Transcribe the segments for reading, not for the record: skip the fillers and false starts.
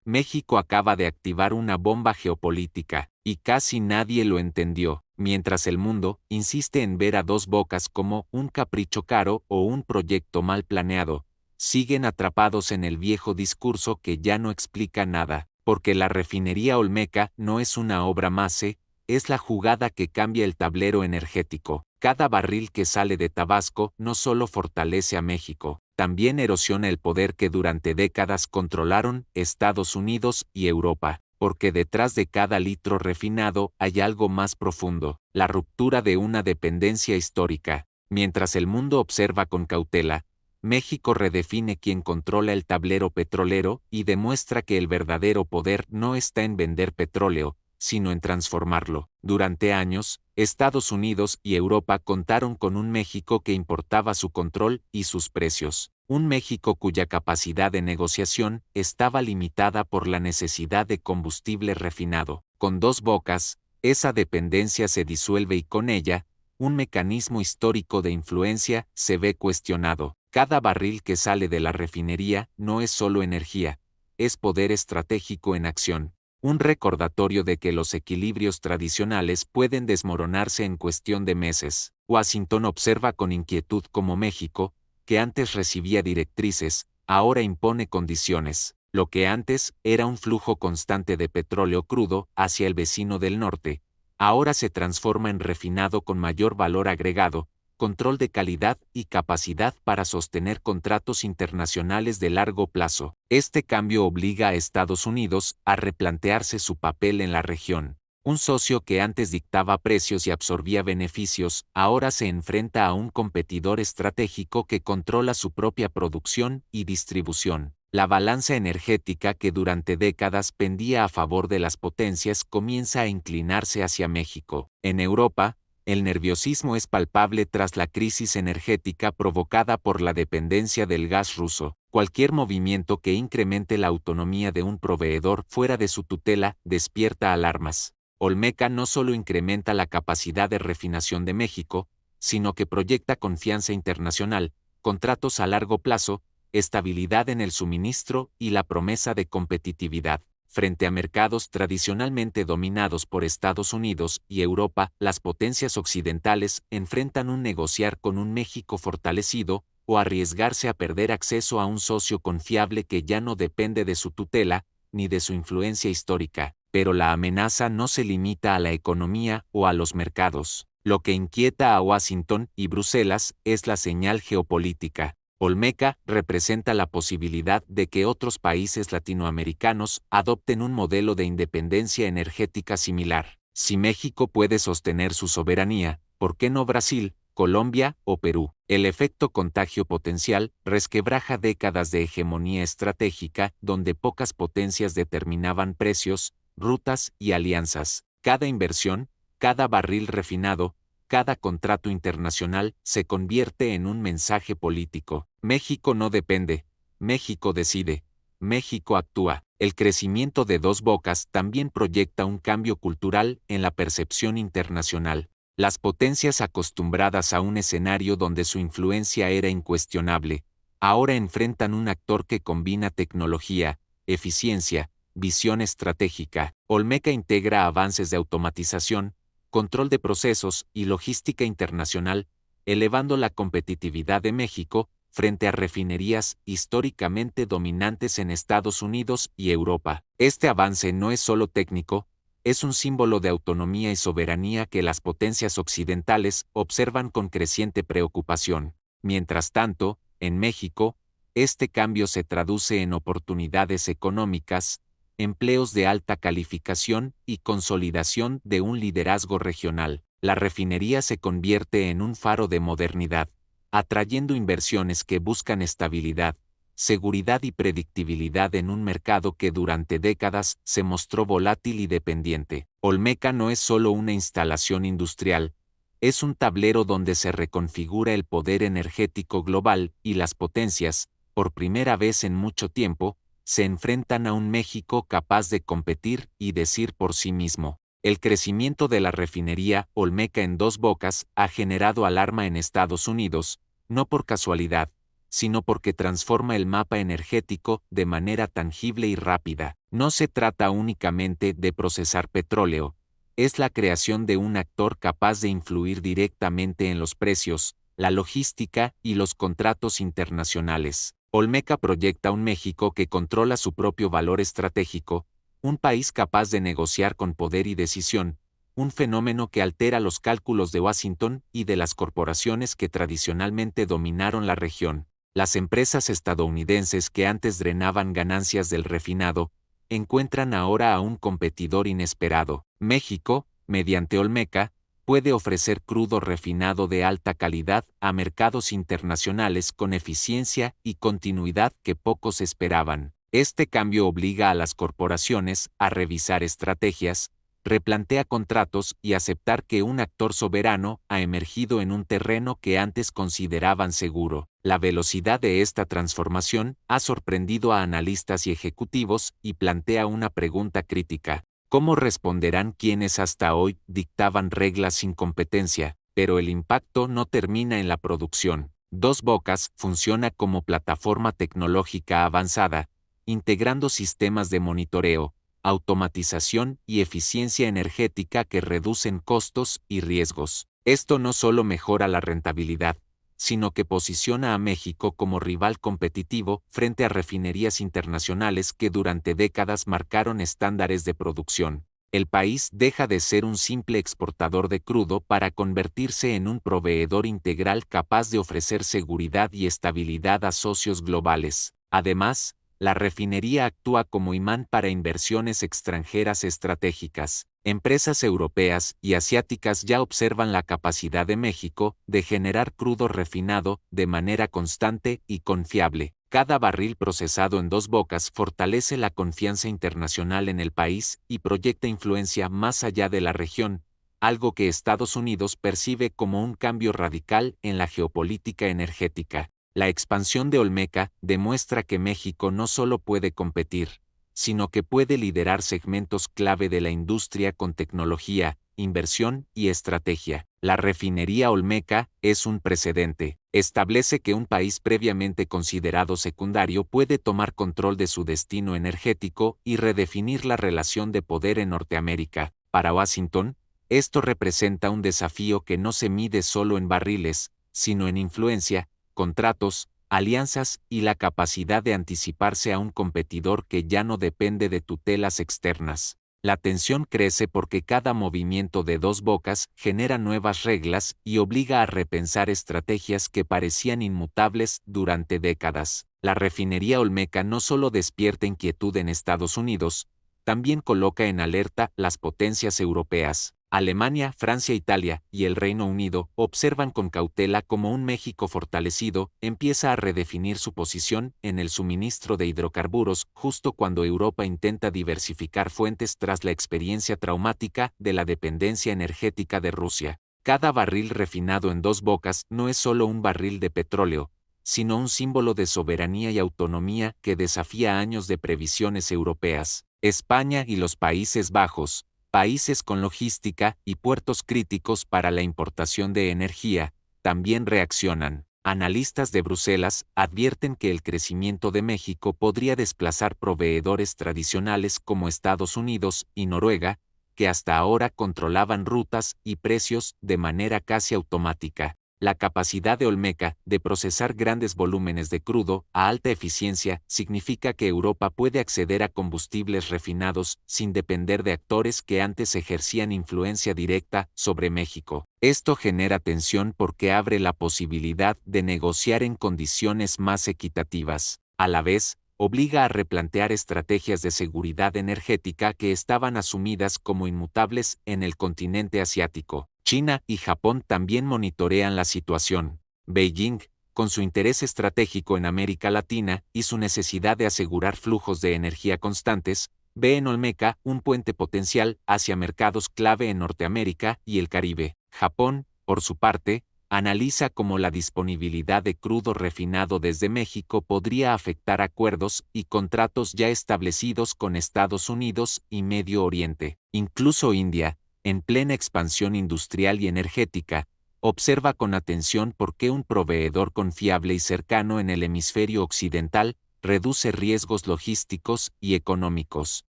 México acaba de activar una bomba geopolítica, y casi nadie lo entendió, mientras el mundo insiste en ver a Dos Bocas como un capricho caro o un proyecto mal planeado. Siguen atrapados en el viejo discurso que ya no explica nada, porque la refinería Olmeca no es una obra MASE, es la jugada que cambia el tablero energético. Cada barril que sale de Tabasco no solo fortalece a México, también erosiona el poder que durante décadas controlaron Estados Unidos y Europa, porque detrás de cada litro refinado hay algo más profundo, la ruptura de una dependencia histórica. Mientras el mundo observa con cautela, México redefine quién controla el tablero petrolero y demuestra que el verdadero poder no está en vender petróleo, sino en transformarlo. Durante años, Estados Unidos y Europa contaron con un México que importaba su control y sus precios, un México cuya capacidad de negociación estaba limitada por la necesidad de combustible refinado. Con Dos Bocas, esa dependencia se disuelve y con ella, un mecanismo histórico de influencia se ve cuestionado. Cada barril que sale de la refinería no es solo energía, es poder estratégico en acción. Un recordatorio de que los equilibrios tradicionales pueden desmoronarse en cuestión de meses. Washington observa con inquietud cómo México, que antes recibía directrices, ahora impone condiciones. Lo que antes era un flujo constante de petróleo crudo hacia el vecino del norte, ahora se transforma en refinado con mayor valor agregado, control de calidad y capacidad para sostener contratos internacionales de largo plazo. Este cambio obliga a Estados Unidos a replantearse su papel en la región. Un socio que antes dictaba precios y absorbía beneficios, ahora se enfrenta a un competidor estratégico que controla su propia producción y distribución. La balanza energética que durante décadas pendía a favor de las potencias comienza a inclinarse hacia México. En Europa, el nerviosismo es palpable tras la crisis energética provocada por la dependencia del gas ruso. Cualquier movimiento que incremente la autonomía de un proveedor fuera de su tutela despierta alarmas. Olmeca no solo incrementa la capacidad de refinación de México, sino que proyecta confianza internacional, contratos a largo plazo, estabilidad en el suministro y la promesa de competitividad. Frente a mercados tradicionalmente dominados por Estados Unidos y Europa, las potencias occidentales enfrentan un negociar con un México fortalecido o arriesgarse a perder acceso a un socio confiable que ya no depende de su tutela ni de su influencia histórica. Pero la amenaza no se limita a la economía o a los mercados. Lo que inquieta a Washington y Bruselas es la señal geopolítica. Olmeca representa la posibilidad de que otros países latinoamericanos adopten un modelo de independencia energética similar. Si México puede sostener su soberanía, ¿por qué no Brasil, Colombia o Perú? El efecto contagio potencial resquebraja décadas de hegemonía estratégica donde pocas potencias determinaban precios, rutas y alianzas. Cada inversión, cada barril refinado, cada contrato internacional se convierte en un mensaje político. México no depende, México decide, México actúa. El crecimiento de Dos Bocas también proyecta un cambio cultural en la percepción internacional. Las potencias acostumbradas a un escenario donde su influencia era incuestionable, ahora enfrentan un actor que combina tecnología, eficiencia, visión estratégica. Olmeca integra avances de automatización, control de procesos y logística internacional, elevando la competitividad de México frente a refinerías históricamente dominantes en Estados Unidos y Europa. Este avance no es solo técnico, es un símbolo de autonomía y soberanía que las potencias occidentales observan con creciente preocupación. Mientras tanto, en México, este cambio se traduce en oportunidades económicas, empleos de alta calificación y consolidación de un liderazgo regional. La refinería se convierte en un faro de modernidad, atrayendo inversiones que buscan estabilidad, seguridad y predictibilidad en un mercado que durante décadas se mostró volátil y dependiente. Olmeca no es solo una instalación industrial, es un tablero donde se reconfigura el poder energético global y las potencias, por primera vez en mucho tiempo, se enfrentan a un México capaz de competir y decir por sí mismo. El crecimiento de la refinería Olmeca en Dos Bocas ha generado alarma en Estados Unidos, no por casualidad, sino porque transforma el mapa energético de manera tangible y rápida. No se trata únicamente de procesar petróleo, es la creación de un actor capaz de influir directamente en los precios, la logística y los contratos internacionales. Olmeca proyecta un México que controla su propio valor estratégico, un país capaz de negociar con poder y decisión, un fenómeno que altera los cálculos de Washington y de las corporaciones que tradicionalmente dominaron la región. Las empresas estadounidenses que antes drenaban ganancias del refinado, encuentran ahora a un competidor inesperado. México, mediante Olmeca, puede ofrecer crudo refinado de alta calidad a mercados internacionales con eficiencia y continuidad que pocos esperaban. Este cambio obliga a las corporaciones a revisar estrategias, replantea contratos y aceptar que un actor soberano ha emergido en un terreno que antes consideraban seguro. La velocidad de esta transformación ha sorprendido a analistas y ejecutivos y plantea una pregunta crítica. ¿Cómo responderán quienes hasta hoy dictaban reglas sin competencia? Pero el impacto no termina en la producción. Dos Bocas funciona como plataforma tecnológica avanzada, integrando sistemas de monitoreo, automatización y eficiencia energética que reducen costos y riesgos. Esto no solo mejora la rentabilidad, sino que posiciona a México como rival competitivo frente a refinerías internacionales que durante décadas marcaron estándares de producción. El país deja de ser un simple exportador de crudo para convertirse en un proveedor integral capaz de ofrecer seguridad y estabilidad a socios globales. Además, la refinería actúa como imán para inversiones extranjeras estratégicas. Empresas europeas y asiáticas ya observan la capacidad de México de generar crudo refinado de manera constante y confiable. Cada barril procesado en Dos Bocas fortalece la confianza internacional en el país y proyecta influencia más allá de la región, algo que Estados Unidos percibe como un cambio radical en la geopolítica energética. La expansión de Olmeca demuestra que México no solo puede competir, sino que puede liderar segmentos clave de la industria con tecnología, inversión y estrategia. La refinería Olmeca es un precedente. Establece que un país previamente considerado secundario puede tomar control de su destino energético y redefinir la relación de poder en Norteamérica. Para Washington, esto representa un desafío que no se mide solo en barriles, sino en influencia, contratos, alianzas y la capacidad de anticiparse a un competidor que ya no depende de tutelas externas. La tensión crece porque cada movimiento de Dos Bocas genera nuevas reglas y obliga a repensar estrategias que parecían inmutables durante décadas. La refinería Olmeca no solo despierta inquietud en Estados Unidos, también coloca en alerta las potencias europeas. Alemania, Francia, Italia y el Reino Unido observan con cautela cómo un México fortalecido empieza a redefinir su posición en el suministro de hidrocarburos justo cuando Europa intenta diversificar fuentes tras la experiencia traumática de la dependencia energética de Rusia. Cada barril refinado en Dos Bocas no es solo un barril de petróleo, sino un símbolo de soberanía y autonomía que desafía años de previsiones europeas. España y los Países Bajos, países con logística y puertos críticos para la importación de energía, también reaccionan. Analistas de Bruselas advierten que el crecimiento de México podría desplazar proveedores tradicionales como Estados Unidos y Noruega, que hasta ahora controlaban rutas y precios de manera casi automática. La capacidad de Olmeca de procesar grandes volúmenes de crudo a alta eficiencia significa que Europa puede acceder a combustibles refinados sin depender de actores que antes ejercían influencia directa sobre México. Esto genera tensión porque abre la posibilidad de negociar en condiciones más equitativas. A la vez, obliga a replantear estrategias de seguridad energética que estaban asumidas como inmutables en el continente asiático. China y Japón también monitorean la situación. Beijing, con su interés estratégico en América Latina y su necesidad de asegurar flujos de energía constantes, ve en Olmeca un puente potencial hacia mercados clave en Norteamérica y el Caribe. Japón, por su parte, analiza cómo la disponibilidad de crudo refinado desde México podría afectar acuerdos y contratos ya establecidos con Estados Unidos y Medio Oriente. Incluso India, en plena expansión industrial y energética, observa con atención por qué un proveedor confiable y cercano en el hemisferio occidental reduce riesgos logísticos y económicos.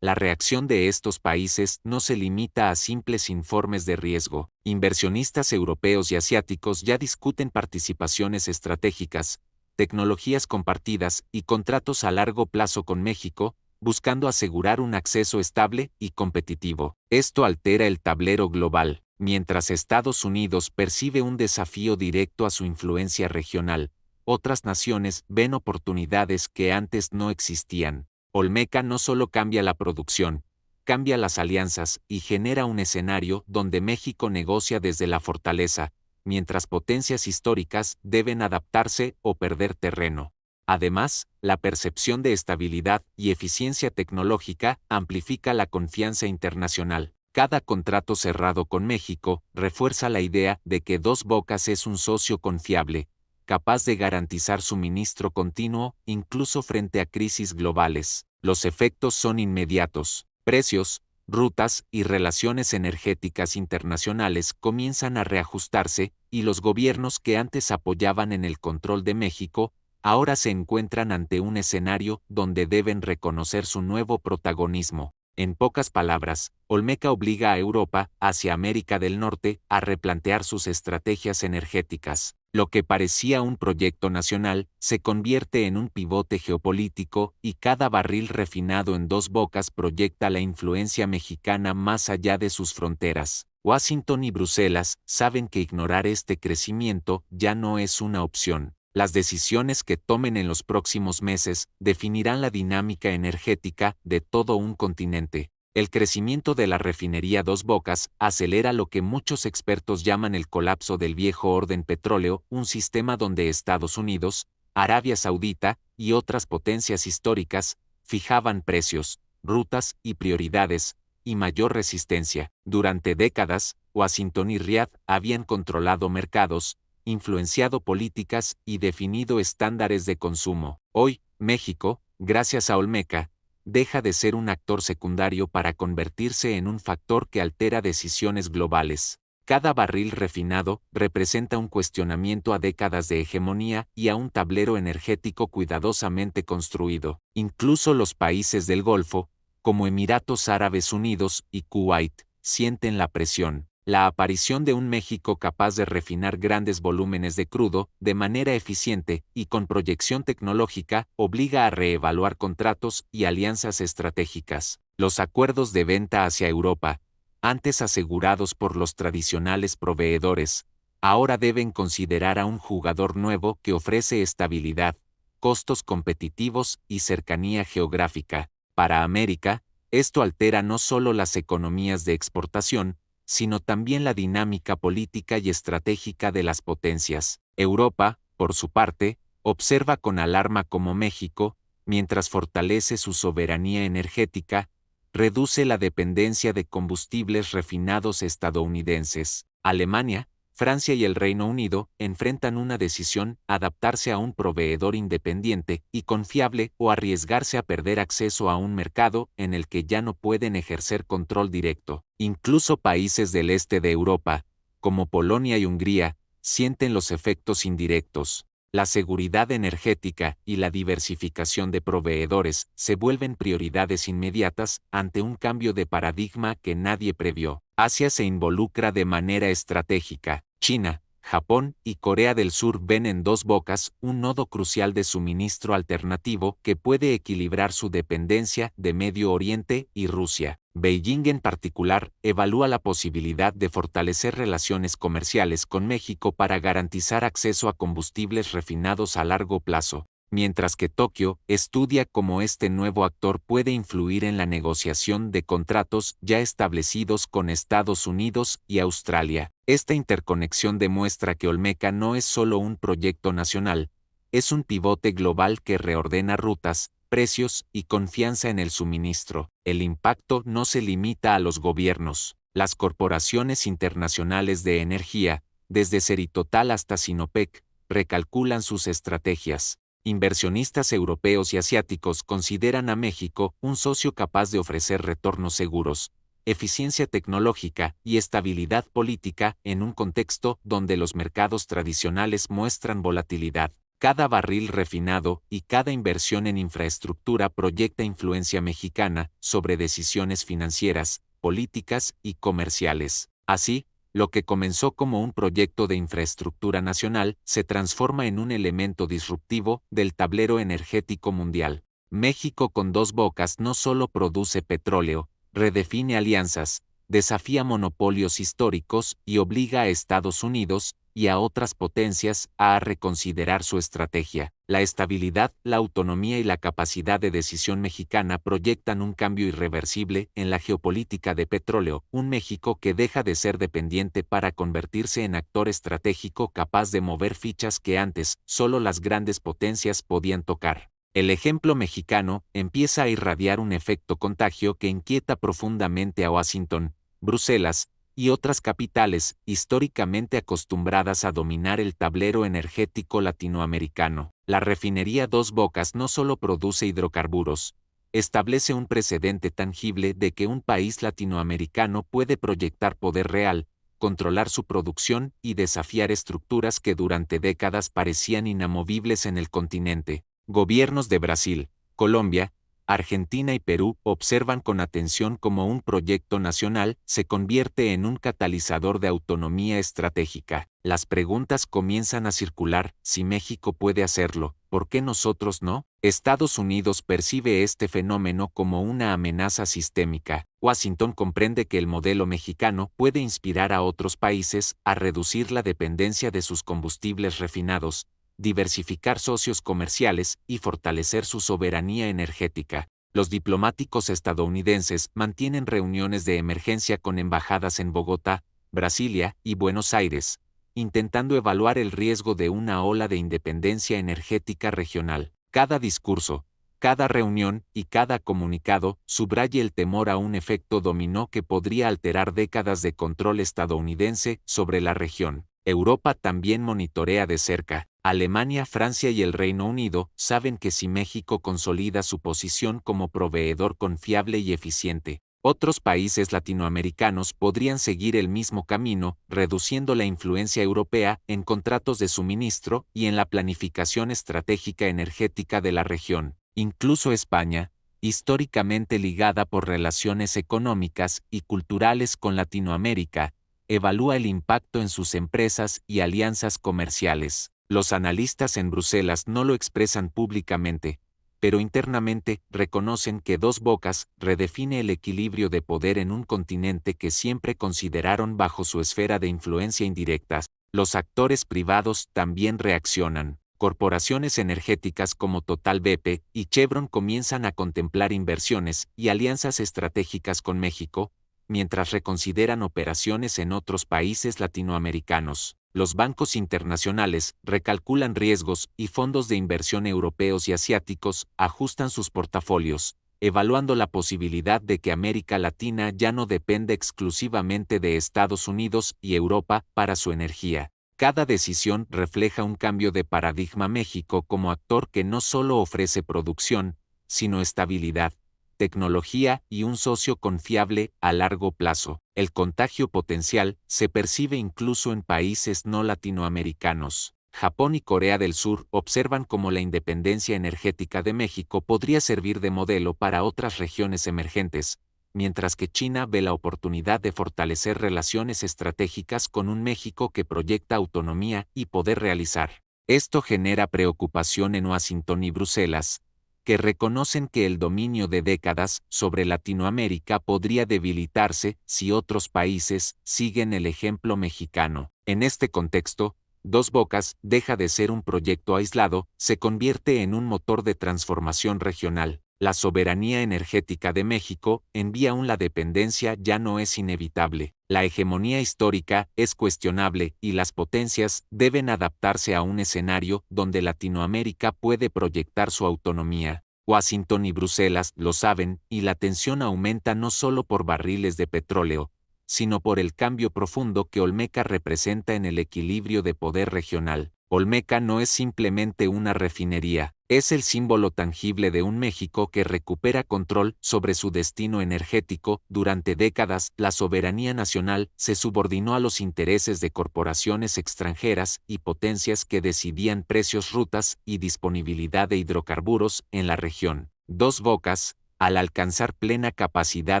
La reacción de estos países no se limita a simples informes de riesgo. Inversionistas europeos y asiáticos ya discuten participaciones estratégicas, tecnologías compartidas y contratos a largo plazo con México, buscando asegurar un acceso estable y competitivo. Esto altera el tablero global. Mientras Estados Unidos percibe un desafío directo a su influencia regional, otras naciones ven oportunidades que antes no existían. Olmeca no solo cambia la producción, cambia las alianzas y genera un escenario donde México negocia desde la fortaleza, mientras potencias históricas deben adaptarse o perder terreno. Además, la percepción de estabilidad y eficiencia tecnológica amplifica la confianza internacional. Cada contrato cerrado con México refuerza la idea de que Dos Bocas es un socio confiable, capaz de garantizar suministro continuo, incluso frente a crisis globales. Los efectos son inmediatos. Precios, rutas y relaciones energéticas internacionales comienzan a reajustarse, y los gobiernos que antes apoyaban en el control de México, ahora se encuentran ante un escenario donde deben reconocer su nuevo protagonismo. En pocas palabras, Olmeca obliga a Europa, hacia América del Norte, a replantear sus estrategias energéticas. Lo que parecía un proyecto nacional se convierte en un pivote geopolítico, y cada barril refinado en Dos Bocas proyecta la influencia mexicana más allá de sus fronteras. Washington y Bruselas saben que ignorar este crecimiento ya no es una opción. Las decisiones que tomen en los próximos meses definirán la dinámica energética de todo un continente. El crecimiento de la refinería Dos Bocas acelera lo que muchos expertos llaman el colapso del viejo orden petróleo, un sistema donde Estados Unidos, Arabia Saudita y otras potencias históricas fijaban precios, rutas y prioridades, y mayor resistencia. Durante décadas, Washington y Riad habían controlado mercados, influenciado políticas y definido estándares de consumo. Hoy, México, gracias a Olmeca, deja de ser un actor secundario para convertirse en un factor que altera decisiones globales. Cada barril refinado representa un cuestionamiento a décadas de hegemonía y a un tablero energético cuidadosamente construido. Incluso los países del Golfo, como Emiratos Árabes Unidos y Kuwait, sienten la presión. La aparición de un México capaz de refinar grandes volúmenes de crudo de manera eficiente y con proyección tecnológica obliga a reevaluar contratos y alianzas estratégicas. Los acuerdos de venta hacia Europa, antes asegurados por los tradicionales proveedores, ahora deben considerar a un jugador nuevo que ofrece estabilidad, costos competitivos y cercanía geográfica. Para América, esto altera no solo las economías de exportación, sino también la dinámica política y estratégica de las potencias. Europa, por su parte, observa con alarma cómo México, mientras fortalece su soberanía energética, reduce la dependencia de combustibles refinados estadounidenses. Alemania, Francia y el Reino Unido enfrentan una decisión: adaptarse a un proveedor independiente y confiable o arriesgarse a perder acceso a un mercado en el que ya no pueden ejercer control directo. Incluso países del este de Europa, como Polonia y Hungría, sienten los efectos indirectos. La seguridad energética y la diversificación de proveedores se vuelven prioridades inmediatas ante un cambio de paradigma que nadie previó. Asia se involucra de manera estratégica. China, Japón y Corea del Sur ven en Dos Bocas un nodo crucial de suministro alternativo que puede equilibrar su dependencia de Medio Oriente y Rusia. Beijing en particular evalúa la posibilidad de fortalecer relaciones comerciales con México para garantizar acceso a combustibles refinados a largo plazo, mientras que Tokio estudia cómo este nuevo actor puede influir en la negociación de contratos ya establecidos con Estados Unidos y Australia. Esta interconexión demuestra que Olmeca no es solo un proyecto nacional, es un pivote global que reordena rutas, precios y confianza en el suministro. El impacto no se limita a los gobiernos. Las corporaciones internacionales de energía, desde Seritotal hasta Sinopec, recalculan sus estrategias. Inversionistas europeos y asiáticos consideran a México un socio capaz de ofrecer retornos seguros, eficiencia tecnológica y estabilidad política en un contexto donde los mercados tradicionales muestran volatilidad. Cada barril refinado y cada inversión en infraestructura proyecta influencia mexicana sobre decisiones financieras, políticas y comerciales. Así, lo que comenzó como un proyecto de infraestructura nacional se transforma en un elemento disruptivo del tablero energético mundial. México con dos bocas no solo produce petróleo, redefine alianzas, desafía monopolios históricos y obliga a Estados Unidos y a otras potencias a reconsiderar su estrategia. La estabilidad, la autonomía y la capacidad de decisión mexicana proyectan un cambio irreversible en la geopolítica de petróleo, un México que deja de ser dependiente para convertirse en actor estratégico capaz de mover fichas que antes solo las grandes potencias podían tocar. El ejemplo mexicano empieza a irradiar un efecto contagio que inquieta profundamente a Washington, Bruselas y otras capitales históricamente acostumbradas a dominar el tablero energético latinoamericano. La refinería Dos Bocas no solo produce hidrocarburos, establece un precedente tangible de que un país latinoamericano puede proyectar poder real, controlar su producción y desafiar estructuras que durante décadas parecían inamovibles en el continente. Gobiernos de Brasil, Colombia, Argentina y Perú observan con atención cómo un proyecto nacional se convierte en un catalizador de autonomía estratégica. Las preguntas comienzan a circular: si México puede hacerlo, ¿por qué nosotros no? Estados Unidos percibe este fenómeno como una amenaza sistémica. Washington comprende que el modelo mexicano puede inspirar a otros países a reducir la dependencia de sus combustibles refinados, diversificar socios comerciales y fortalecer su soberanía energética. Los diplomáticos estadounidenses mantienen reuniones de emergencia con embajadas en Bogotá, Brasilia y Buenos Aires, intentando evaluar el riesgo de una ola de independencia energética regional. Cada discurso, cada reunión y cada comunicado subraya el temor a un efecto dominó que podría alterar décadas de control estadounidense sobre la región. Europa también monitorea de cerca. Alemania, Francia y el Reino Unido saben que si México consolida su posición como proveedor confiable y eficiente, otros países latinoamericanos podrían seguir el mismo camino, reduciendo la influencia europea en contratos de suministro y en la planificación estratégica energética de la región. Incluso España, históricamente ligada por relaciones económicas y culturales con Latinoamérica, evalúa el impacto en sus empresas y alianzas comerciales. Los analistas en Bruselas no lo expresan públicamente, pero internamente reconocen que Dos Bocas redefine el equilibrio de poder en un continente que siempre consideraron bajo su esfera de influencia indirecta. Los actores privados también reaccionan. Corporaciones energéticas como Total, BP y Chevron comienzan a contemplar inversiones y alianzas estratégicas con México, mientras reconsideran operaciones en otros países latinoamericanos. Los bancos internacionales recalculan riesgos y fondos de inversión europeos y asiáticos ajustan sus portafolios, evaluando la posibilidad de que América Latina ya no dependa exclusivamente de Estados Unidos y Europa para su energía. Cada decisión refleja un cambio de paradigma. México como actor que no solo ofrece producción, sino estabilidad, tecnología y un socio confiable a largo plazo. El contagio potencial se percibe incluso en países no latinoamericanos. Japón y Corea del Sur observan cómo la independencia energética de México podría servir de modelo para otras regiones emergentes, mientras que China ve la oportunidad de fortalecer relaciones estratégicas con un México que proyecta autonomía y poder realizar. Esto genera preocupación en Washington y Bruselas, que reconocen que el dominio de décadas sobre Latinoamérica podría debilitarse si otros países siguen el ejemplo mexicano. En este contexto, Dos Bocas deja de ser un proyecto aislado, se convierte en un motor de transformación regional. La soberanía energética de México envía la dependencia ya no es inevitable. La hegemonía histórica es cuestionable y las potencias deben adaptarse a un escenario donde Latinoamérica puede proyectar su autonomía. Washington y Bruselas lo saben y la tensión aumenta no solo por barriles de petróleo, sino por el cambio profundo que Olmeca representa en el equilibrio de poder regional. Olmeca no es simplemente una refinería, es el símbolo tangible de un México que recupera control sobre su destino energético. Durante décadas, la soberanía nacional se subordinó a los intereses de corporaciones extranjeras y potencias que decidían precios, rutas y disponibilidad de hidrocarburos en la región. Dos Bocas, al alcanzar plena capacidad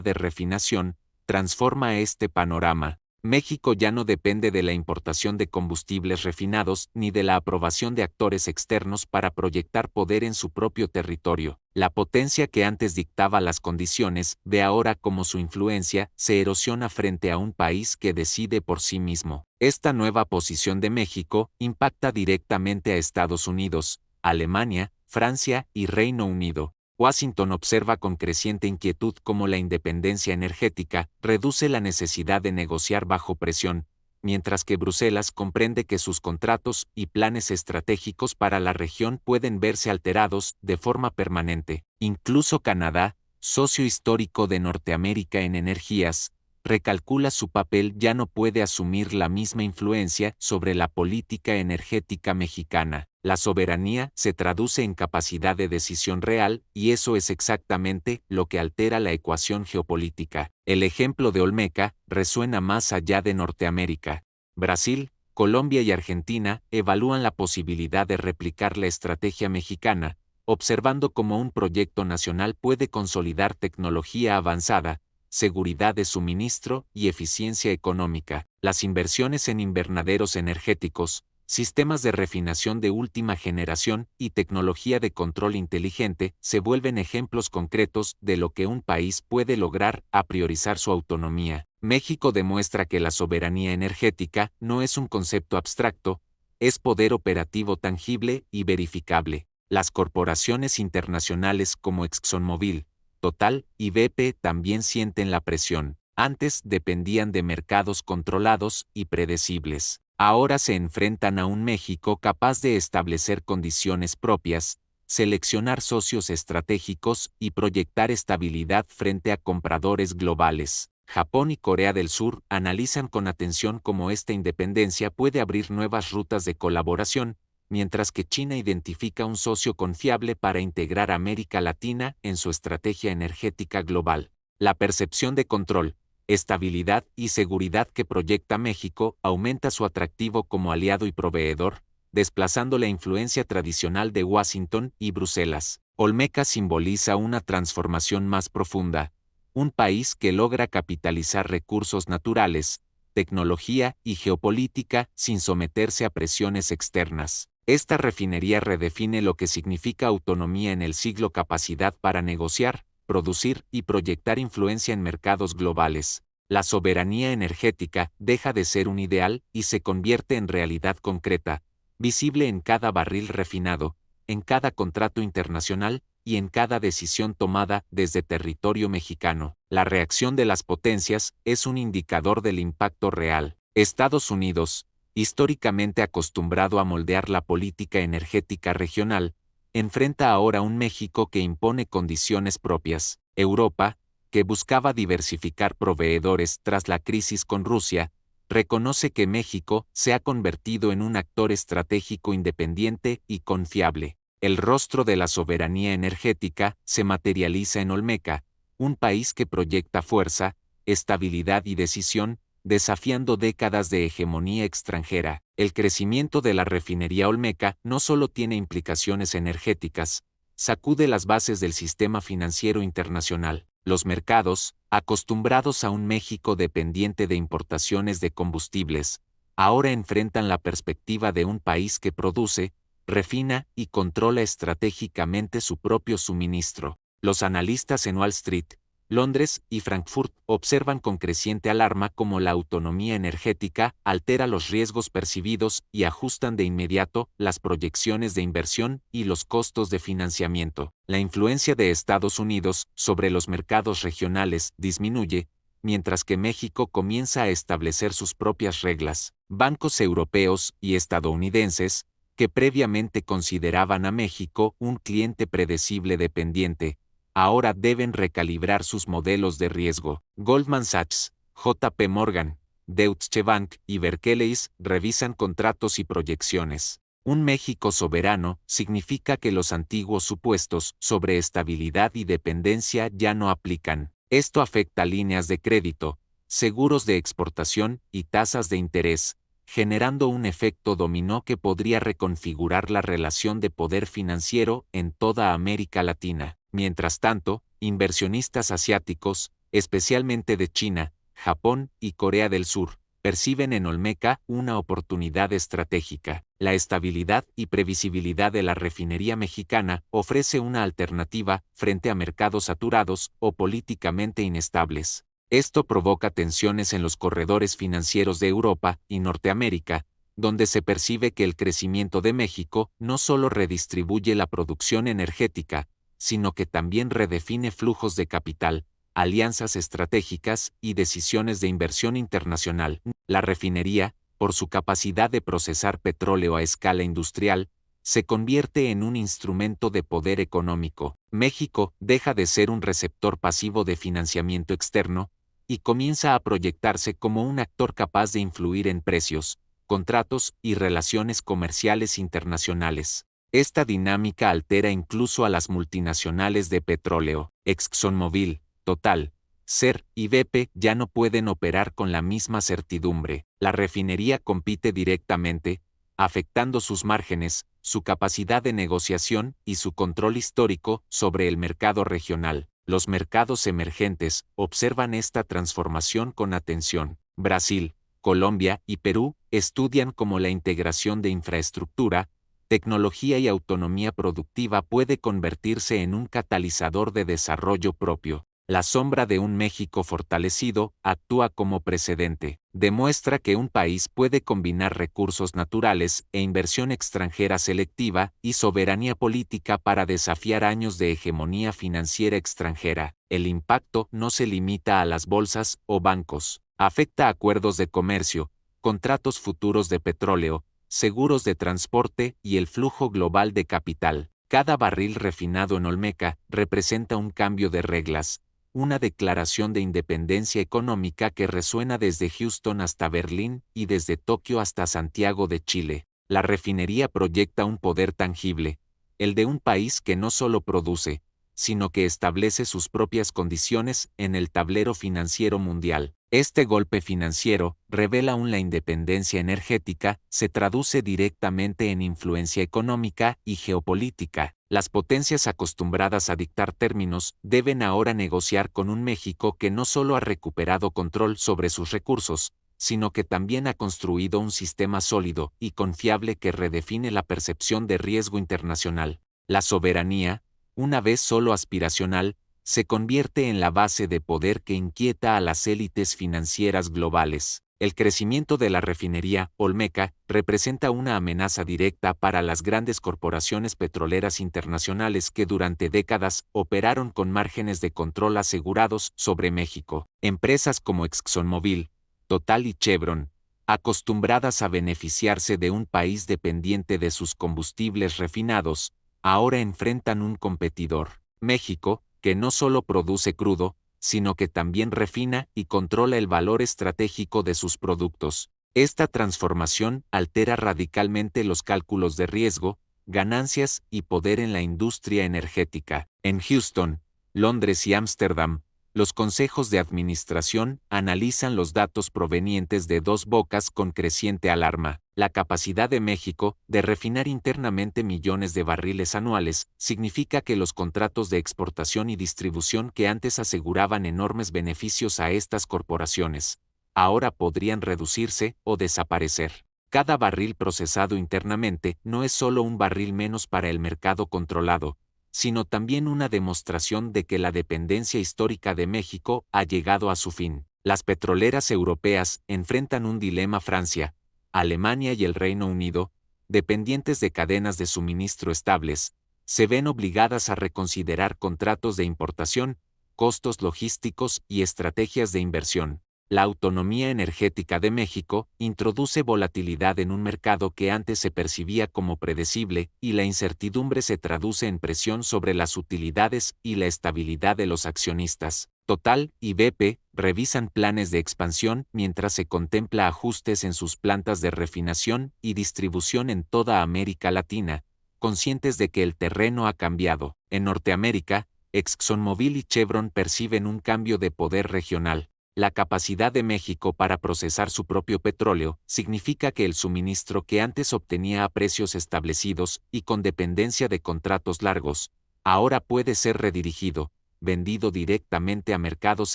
de refinación, transforma este panorama. México ya no depende de la importación de combustibles refinados ni de la aprobación de actores externos para proyectar poder en su propio territorio. La potencia que antes dictaba las condiciones ve ahora cómo su influencia se erosiona frente a un país que decide por sí mismo. Esta nueva posición de México impacta directamente a Estados Unidos, Alemania, Francia y Reino Unido. Washington observa con creciente inquietud cómo la independencia energética reduce la necesidad de negociar bajo presión, mientras que Bruselas comprende que sus contratos y planes estratégicos para la región pueden verse alterados de forma permanente. Incluso Canadá, socio histórico de Norteamérica en energías, recalcula su papel. Ya no puede asumir la misma influencia sobre la política energética mexicana. La soberanía se traduce en capacidad de decisión real, y eso es exactamente lo que altera la ecuación geopolítica. El ejemplo de Olmeca resuena más allá de Norteamérica. Brasil, Colombia y Argentina evalúan la posibilidad de replicar la estrategia mexicana, observando cómo un proyecto nacional puede consolidar tecnología avanzada, seguridad de suministro y eficiencia económica. Las inversiones en invernaderos energéticos, sistemas de refinación de última generación y tecnología de control inteligente se vuelven ejemplos concretos de lo que un país puede lograr a priorizar su autonomía. México demuestra que la soberanía energética no es un concepto abstracto, es poder operativo tangible y verificable. Las corporaciones internacionales como ExxonMobil, Total y BP también sienten la presión. Antes dependían de mercados controlados y predecibles. Ahora se enfrentan a un México capaz de establecer condiciones propias, seleccionar socios estratégicos y proyectar estabilidad frente a compradores globales. Japón y Corea del Sur analizan con atención cómo esta independencia puede abrir nuevas rutas de colaboración, mientras que China identifica un socio confiable para integrar a América Latina en su estrategia energética global. La percepción de control, estabilidad y seguridad que proyecta México aumenta su atractivo como aliado y proveedor, desplazando la influencia tradicional de Washington y Bruselas. Olmeca simboliza una transformación más profunda, un país que logra capitalizar recursos naturales, tecnología y geopolítica sin someterse a presiones externas. Esta refinería redefine lo que significa autonomía en el siglo: capacidad para negociar, producir y proyectar influencia en mercados globales. La soberanía energética deja de ser un ideal y se convierte en realidad concreta, visible en cada barril refinado, en cada contrato internacional y en cada decisión tomada desde territorio mexicano. La reacción de las potencias es un indicador del impacto real. Estados Unidos, históricamente acostumbrado a moldear la política energética regional, enfrenta ahora un México que impone condiciones propias. Europa, que buscaba diversificar proveedores tras la crisis con Rusia, reconoce que México se ha convertido en un actor estratégico independiente y confiable. El rostro de la soberanía energética se materializa en Olmeca, un país que proyecta fuerza, estabilidad y decisión, desafiando décadas de hegemonía extranjera. El crecimiento de la refinería Olmeca no solo tiene implicaciones energéticas, sacude las bases del sistema financiero internacional. Los mercados, acostumbrados a un México dependiente de importaciones de combustibles, ahora enfrentan la perspectiva de un país que produce, refina y controla estratégicamente su propio suministro. Los analistas en Wall Street, Londres y Frankfurt observan con creciente alarma cómo la autonomía energética altera los riesgos percibidos y ajustan de inmediato las proyecciones de inversión y los costos de financiamiento. La influencia de Estados Unidos sobre los mercados regionales disminuye, mientras que México comienza a establecer sus propias reglas. Bancos europeos y estadounidenses, que previamente consideraban a México un cliente predecible dependiente, ahora deben recalibrar sus modelos de riesgo. Goldman Sachs, JP Morgan, Deutsche Bank y Barclays revisan contratos y proyecciones. Un México soberano significa que los antiguos supuestos sobre estabilidad y dependencia ya no aplican. Esto afecta líneas de crédito, seguros de exportación y tasas de interés, generando un efecto dominó que podría reconfigurar la relación de poder financiero en toda América Latina. Mientras tanto, inversionistas asiáticos, especialmente de China, Japón y Corea del Sur, perciben en Olmeca una oportunidad estratégica. La estabilidad y previsibilidad de la refinería mexicana ofrece una alternativa frente a mercados saturados o políticamente inestables. Esto provoca tensiones en los corredores financieros de Europa y Norteamérica, donde se percibe que el crecimiento de México no solo redistribuye la producción energética, sino que también redefine flujos de capital, alianzas estratégicas y decisiones de inversión internacional. La refinería, por su capacidad de procesar petróleo a escala industrial, se convierte en un instrumento de poder económico. México deja de ser un receptor pasivo de financiamiento externo y comienza a proyectarse como un actor capaz de influir en precios, contratos y relaciones comerciales internacionales. Esta dinámica altera incluso a las multinacionales de petróleo. ExxonMobil, Total, SER y BP ya no pueden operar con la misma certidumbre. La refinería compite directamente, afectando sus márgenes, su capacidad de negociación y su control histórico sobre el mercado regional. Los mercados emergentes observan esta transformación con atención. Brasil, Colombia y Perú estudian cómo la integración de infraestructura, tecnología y autonomía productiva puede convertirse en un catalizador de desarrollo propio. La sombra de un México fortalecido actúa como precedente. Demuestra que un país puede combinar recursos naturales e inversión extranjera selectiva y soberanía política para desafiar años de hegemonía financiera extranjera. El impacto no se limita a las bolsas o bancos. Afecta acuerdos de comercio, contratos futuros de petróleo, seguros de transporte y el flujo global de capital. Cada barril refinado en Olmeca representa un cambio de reglas, una declaración de independencia económica que resuena desde Houston hasta Berlín y desde Tokio hasta Santiago de Chile. La refinería proyecta un poder tangible, el de un país que no solo produce, sino que establece sus propias condiciones en el tablero financiero mundial. Este golpe financiero revela aún la independencia energética, se traduce directamente en influencia económica y geopolítica. Las potencias acostumbradas a dictar términos deben ahora negociar con un México que no solo ha recuperado control sobre sus recursos, sino que también ha construido un sistema sólido y confiable que redefine la percepción de riesgo internacional. La soberanía, una vez solo aspiracional, se convierte en la base de poder que inquieta a las élites financieras globales. El crecimiento de la refinería Olmeca representa una amenaza directa para las grandes corporaciones petroleras internacionales que durante décadas operaron con márgenes de control asegurados sobre México. Empresas como ExxonMobil, Total y Chevron, acostumbradas a beneficiarse de un país dependiente de sus combustibles refinados, ahora enfrentan un competidor, México, que no solo produce crudo, sino que también refina y controla el valor estratégico de sus productos. Esta transformación altera radicalmente los cálculos de riesgo, ganancias y poder en la industria energética. En Houston, Londres y Ámsterdam, los consejos de administración analizan los datos provenientes de Dos Bocas con creciente alarma. La capacidad de México de refinar internamente millones de barriles anuales significa que los contratos de exportación y distribución que antes aseguraban enormes beneficios a estas corporaciones, ahora podrían reducirse o desaparecer. Cada barril procesado internamente no es solo un barril menos para el mercado controlado, sino también una demostración de que la dependencia histórica de México ha llegado a su fin. Las petroleras europeas enfrentan un dilema. Francia, Alemania y el Reino Unido, dependientes de cadenas de suministro estables, se ven obligadas a reconsiderar contratos de importación, costos logísticos y estrategias de inversión. La autonomía energética de México introduce volatilidad en un mercado que antes se percibía como predecible, y la incertidumbre se traduce en presión sobre las utilidades y la estabilidad de los accionistas. Total y BP revisan planes de expansión mientras se contempla ajustes en sus plantas de refinación y distribución en toda América Latina, conscientes de que el terreno ha cambiado. En Norteamérica, ExxonMobil y Chevron perciben un cambio de poder regional. La capacidad de México para procesar su propio petróleo significa que el suministro que antes obtenía a precios establecidos y con dependencia de contratos largos, ahora puede ser redirigido, vendido directamente a mercados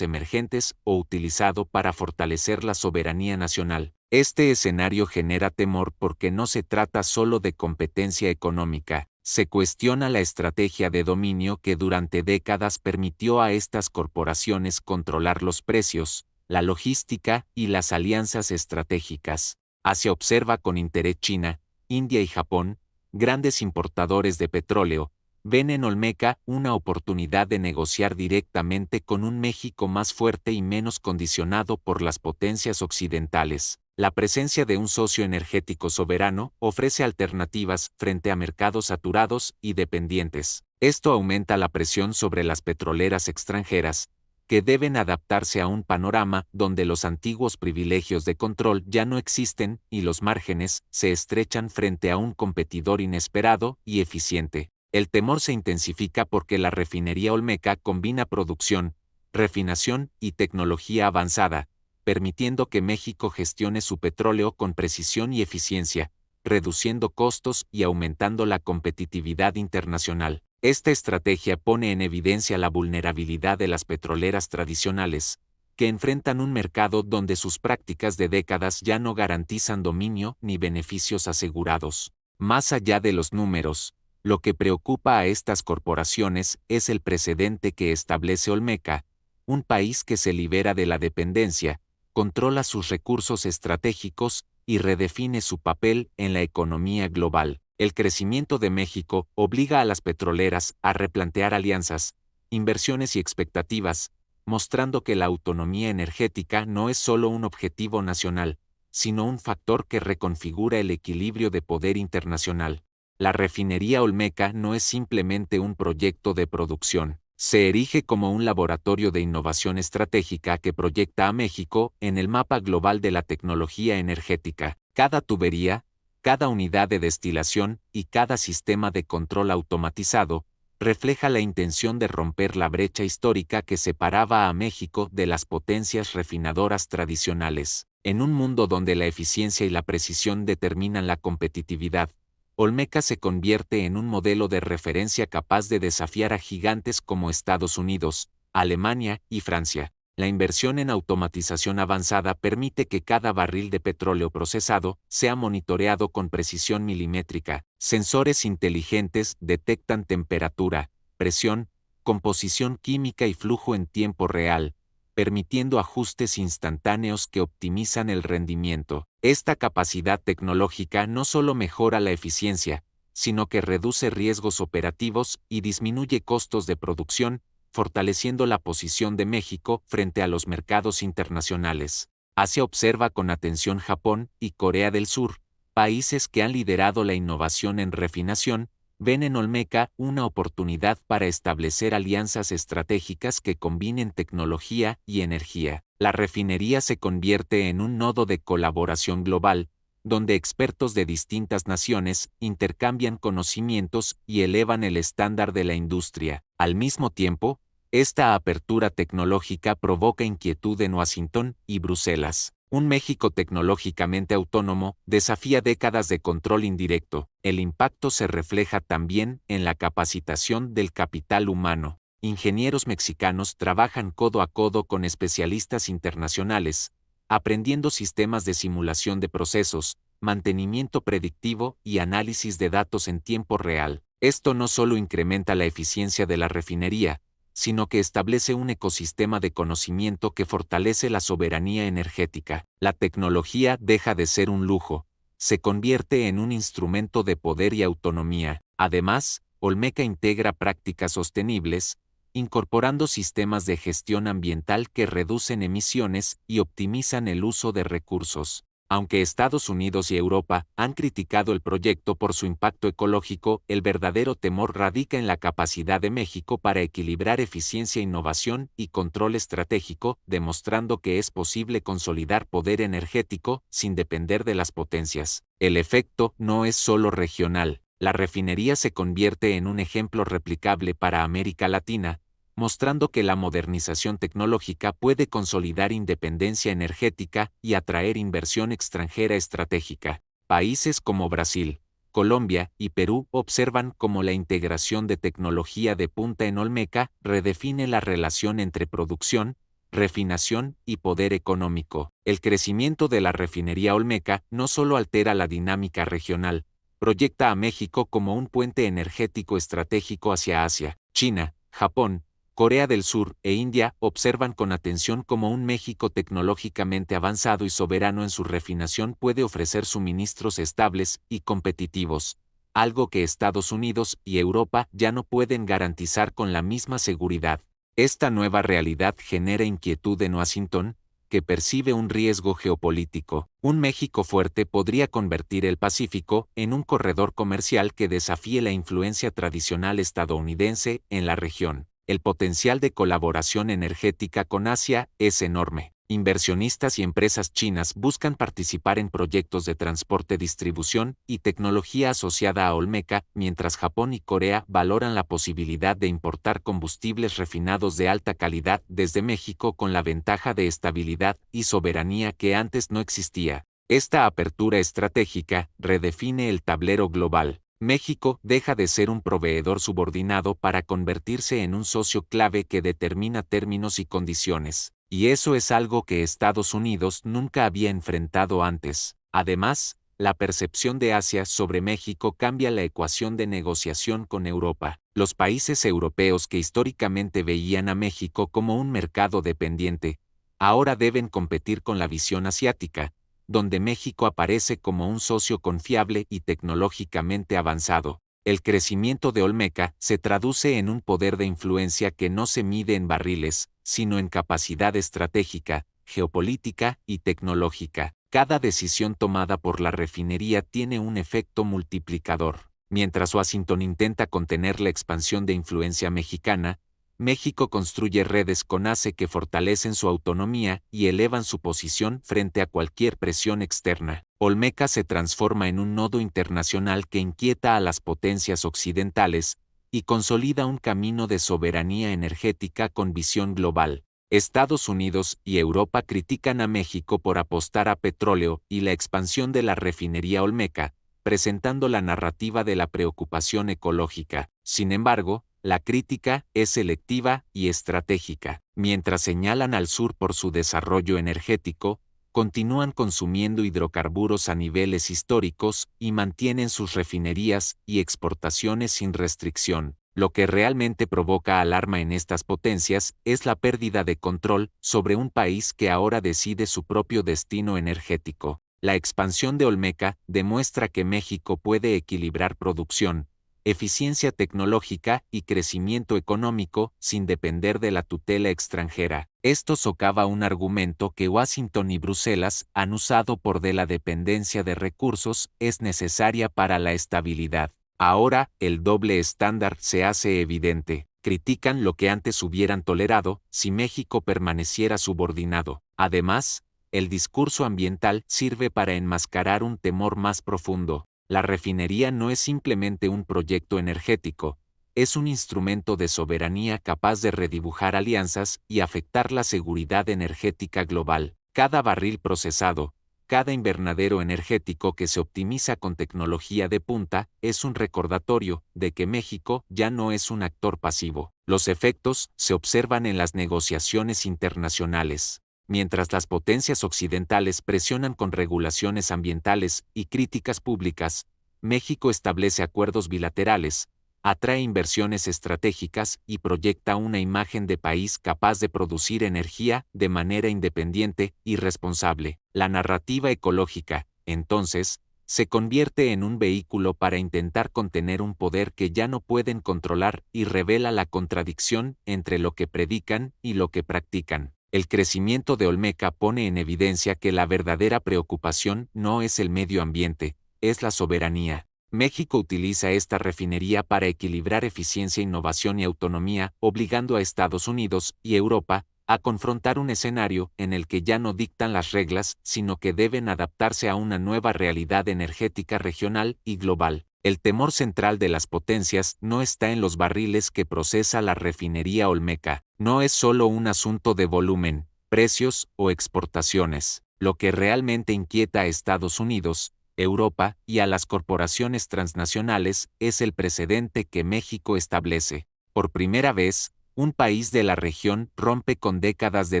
emergentes o utilizado para fortalecer la soberanía nacional. Este escenario genera temor porque no se trata solo de competencia económica, se cuestiona la estrategia de dominio que durante décadas permitió a estas corporaciones controlar los precios, la logística y las alianzas estratégicas. Asia observa con interés China, India y Japón, grandes importadores de petróleo, ven en Olmeca una oportunidad de negociar directamente con un México más fuerte y menos condicionado por las potencias occidentales. La presencia de un socio energético soberano ofrece alternativas frente a mercados saturados y dependientes. Esto aumenta la presión sobre las petroleras extranjeras, que deben adaptarse a un panorama donde los antiguos privilegios de control ya no existen y los márgenes se estrechan frente a un competidor inesperado y eficiente. El temor se intensifica porque la refinería Olmeca combina producción, refinación y tecnología avanzada, permitiendo que México gestione su petróleo con precisión y eficiencia, reduciendo costos y aumentando la competitividad internacional. Esta estrategia pone en evidencia la vulnerabilidad de las petroleras tradicionales, que enfrentan un mercado donde sus prácticas de décadas ya no garantizan dominio ni beneficios asegurados. Más allá de los números, lo que preocupa a estas corporaciones es el precedente que establece Olmeca, un país que se libera de la dependencia, controla sus recursos estratégicos y redefine su papel en la economía global. El crecimiento de México obliga a las petroleras a replantear alianzas, inversiones y expectativas, mostrando que la autonomía energética no es solo un objetivo nacional, sino un factor que reconfigura el equilibrio de poder internacional. La refinería Olmeca no es simplemente un proyecto de producción, se erige como un laboratorio de innovación estratégica que proyecta a México en el mapa global de la tecnología energética. Cada tubería, cada unidad de destilación y cada sistema de control automatizado refleja la intención de romper la brecha histórica que separaba a México de las potencias refinadoras tradicionales. En un mundo donde la eficiencia y la precisión determinan la competitividad, Olmeca se convierte en un modelo de referencia capaz de desafiar a gigantes como Estados Unidos, Alemania y Francia. La inversión en automatización avanzada permite que cada barril de petróleo procesado sea monitoreado con precisión milimétrica. Sensores inteligentes detectan temperatura, presión, composición química y flujo en tiempo real, permitiendo ajustes instantáneos que optimizan el rendimiento. Esta capacidad tecnológica no solo mejora la eficiencia, sino que reduce riesgos operativos y disminuye costos de producción, fortaleciendo la posición de México frente a los mercados internacionales. Asia observa con atención Japón y Corea del Sur, países que han liderado la innovación en refinación, ven en Olmeca una oportunidad para establecer alianzas estratégicas que combinen tecnología y energía. La refinería se convierte en un nodo de colaboración global, donde expertos de distintas naciones intercambian conocimientos y elevan el estándar de la industria. Al mismo tiempo, esta apertura tecnológica provoca inquietud en Washington y Bruselas. Un México tecnológicamente autónomo desafía décadas de control indirecto. El impacto se refleja también en la capacitación del capital humano. Ingenieros mexicanos trabajan codo a codo con especialistas internacionales, aprendiendo sistemas de simulación de procesos, mantenimiento predictivo y análisis de datos en tiempo real. Esto no solo incrementa la eficiencia de la refinería, sino que establece un ecosistema de conocimiento que fortalece la soberanía energética. La tecnología deja de ser un lujo, se convierte en un instrumento de poder y autonomía. Además, Olmeca integra prácticas sostenibles, incorporando sistemas de gestión ambiental que reducen emisiones y optimizan el uso de recursos. Aunque Estados Unidos y Europa han criticado el proyecto por su impacto ecológico, el verdadero temor radica en la capacidad de México para equilibrar eficiencia, innovación y control estratégico, demostrando que es posible consolidar poder energético sin depender de las potencias. El efecto no es solo regional. La refinería se convierte en un ejemplo replicable para América Latina, mostrando que la modernización tecnológica puede consolidar independencia energética y atraer inversión extranjera estratégica. Países como Brasil, Colombia y Perú observan cómo la integración de tecnología de punta en Olmeca redefine la relación entre producción, refinación y poder económico. El crecimiento de la refinería Olmeca no solo altera la dinámica regional, proyecta a México como un puente energético estratégico hacia Asia, China, Japón, Corea del Sur e India observan con atención cómo un México tecnológicamente avanzado y soberano en su refinación puede ofrecer suministros estables y competitivos, algo que Estados Unidos y Europa ya no pueden garantizar con la misma seguridad. Esta nueva realidad genera inquietud en Washington, que percibe un riesgo geopolítico. Un México fuerte podría convertir el Pacífico en un corredor comercial que desafíe la influencia tradicional estadounidense en la región. El potencial de colaboración energética con Asia es enorme. Inversionistas y empresas chinas buscan participar en proyectos de transporte, distribución y tecnología asociada a Olmeca, mientras Japón y Corea valoran la posibilidad de importar combustibles refinados de alta calidad desde México con la ventaja de estabilidad y soberanía que antes no existía. Esta apertura estratégica redefine el tablero global. México deja de ser un proveedor subordinado para convertirse en un socio clave que determina términos y condiciones, y eso es algo que Estados Unidos nunca había enfrentado antes. Además, la percepción de Asia sobre México cambia la ecuación de negociación con Europa. Los países europeos que históricamente veían a México como un mercado dependiente, ahora deben competir con la visión asiática, donde México aparece como un socio confiable y tecnológicamente avanzado. El crecimiento de Olmeca se traduce en un poder de influencia que no se mide en barriles, sino en capacidad estratégica, geopolítica y tecnológica. Cada decisión tomada por la refinería tiene un efecto multiplicador. Mientras Washington intenta contener la expansión de influencia mexicana, México construye redes con ACE que fortalecen su autonomía y elevan su posición frente a cualquier presión externa. Olmeca se transforma en un nodo internacional que inquieta a las potencias occidentales y consolida un camino de soberanía energética con visión global. Estados Unidos y Europa critican a México por apostar a petróleo y la expansión de la refinería Olmeca, presentando la narrativa de la preocupación ecológica. Sin embargo, la crítica es selectiva y estratégica. Mientras señalan al sur por su desarrollo energético, continúan consumiendo hidrocarburos a niveles históricos y mantienen sus refinerías y exportaciones sin restricción. Lo que realmente provoca alarma en estas potencias es la pérdida de control sobre un país que ahora decide su propio destino energético. La expansión de Olmeca demuestra que México puede equilibrar producción, eficiencia tecnológica y crecimiento económico sin depender de la tutela extranjera. Esto socava un argumento que Washington y Bruselas han usado por de la dependencia de recursos es necesaria para la estabilidad. Ahora, el doble estándar se hace evidente. Critican lo que antes hubieran tolerado si México permaneciera subordinado. Además, el discurso ambiental sirve para enmascarar un temor más profundo. La refinería no es simplemente un proyecto energético, es un instrumento de soberanía capaz de redibujar alianzas y afectar la seguridad energética global. Cada barril procesado, cada invernadero energético que se optimiza con tecnología de punta es un recordatorio de que México ya no es un actor pasivo. Los efectos se observan en las negociaciones internacionales. Mientras las potencias occidentales presionan con regulaciones ambientales y críticas públicas, México establece acuerdos bilaterales, atrae inversiones estratégicas y proyecta una imagen de país capaz de producir energía de manera independiente y responsable. La narrativa ecológica, entonces, se convierte en un vehículo para intentar contener un poder que ya no pueden controlar y revela la contradicción entre lo que predican y lo que practican. El crecimiento de Olmeca pone en evidencia que la verdadera preocupación no es el medio ambiente, es la soberanía. México utiliza esta refinería para equilibrar eficiencia, innovación y autonomía, obligando a Estados Unidos y Europa a confrontar un escenario en el que ya no dictan las reglas, sino que deben adaptarse a una nueva realidad energética regional y global. El temor central de las potencias no está en los barriles que procesa la refinería Olmeca, no es solo un asunto de volumen, precios o exportaciones. Lo que realmente inquieta a Estados Unidos, Europa y a las corporaciones transnacionales es el precedente que México establece. Por primera vez, un país de la región rompe con décadas de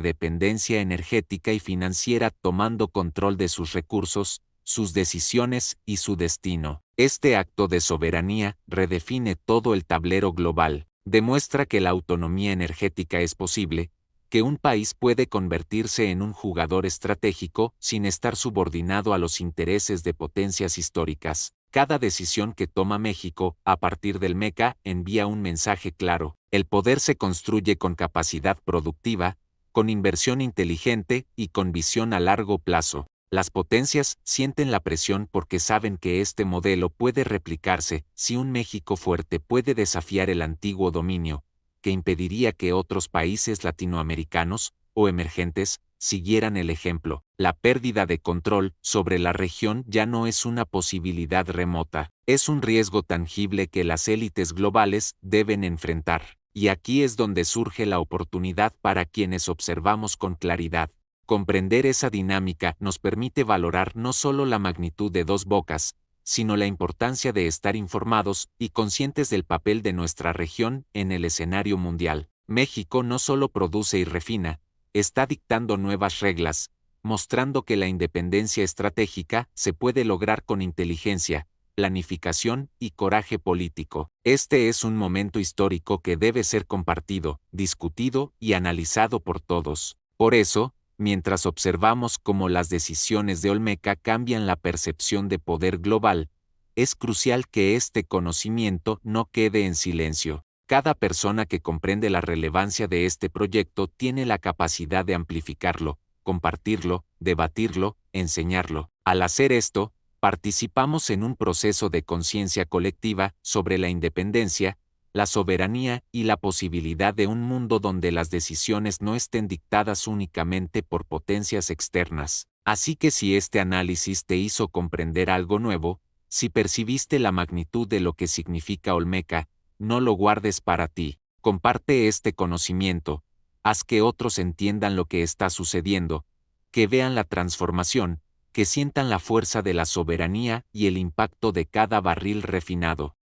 dependencia energética y financiera tomando control de sus recursos, sus decisiones y su destino. Este acto de soberanía redefine todo el tablero global, demuestra que la autonomía energética es posible, que un país puede convertirse en un jugador estratégico sin estar subordinado a los intereses de potencias históricas. Cada decisión que toma México a partir del MECA envía un mensaje claro. El poder se construye con capacidad productiva, con inversión inteligente y con visión a largo plazo. Las potencias sienten la presión porque saben que este modelo puede replicarse si un México fuerte puede desafiar el antiguo dominio, que impediría que otros países latinoamericanos o emergentes siguieran el ejemplo. La pérdida de control sobre la región ya no es una posibilidad remota, es un riesgo tangible que las élites globales deben enfrentar. Y aquí es donde surge la oportunidad para quienes observamos con claridad. Comprender esa dinámica nos permite valorar no solo la magnitud de Dos Bocas, sino la importancia de estar informados y conscientes del papel de nuestra región en el escenario mundial. México no solo produce y refina, está dictando nuevas reglas, mostrando que la independencia estratégica se puede lograr con inteligencia, planificación y coraje político. Este es un momento histórico que debe ser compartido, discutido y analizado por todos. Por eso, mientras observamos cómo las decisiones de Olmeca cambian la percepción de poder global, es crucial que este conocimiento no quede en silencio. Cada persona que comprende la relevancia de este proyecto tiene la capacidad de amplificarlo, compartirlo, debatirlo, enseñarlo. Al hacer esto, participamos en un proceso de conciencia colectiva sobre la independencia, la soberanía y la posibilidad de un mundo donde las decisiones no estén dictadas únicamente por potencias externas. Así que si este análisis te hizo comprender algo nuevo, si percibiste la magnitud de lo que significa Olmeca, no lo guardes para ti. Comparte este conocimiento, haz que otros entiendan lo que está sucediendo, que vean la transformación, que sientan la fuerza de la soberanía y el impacto de cada barril refinado.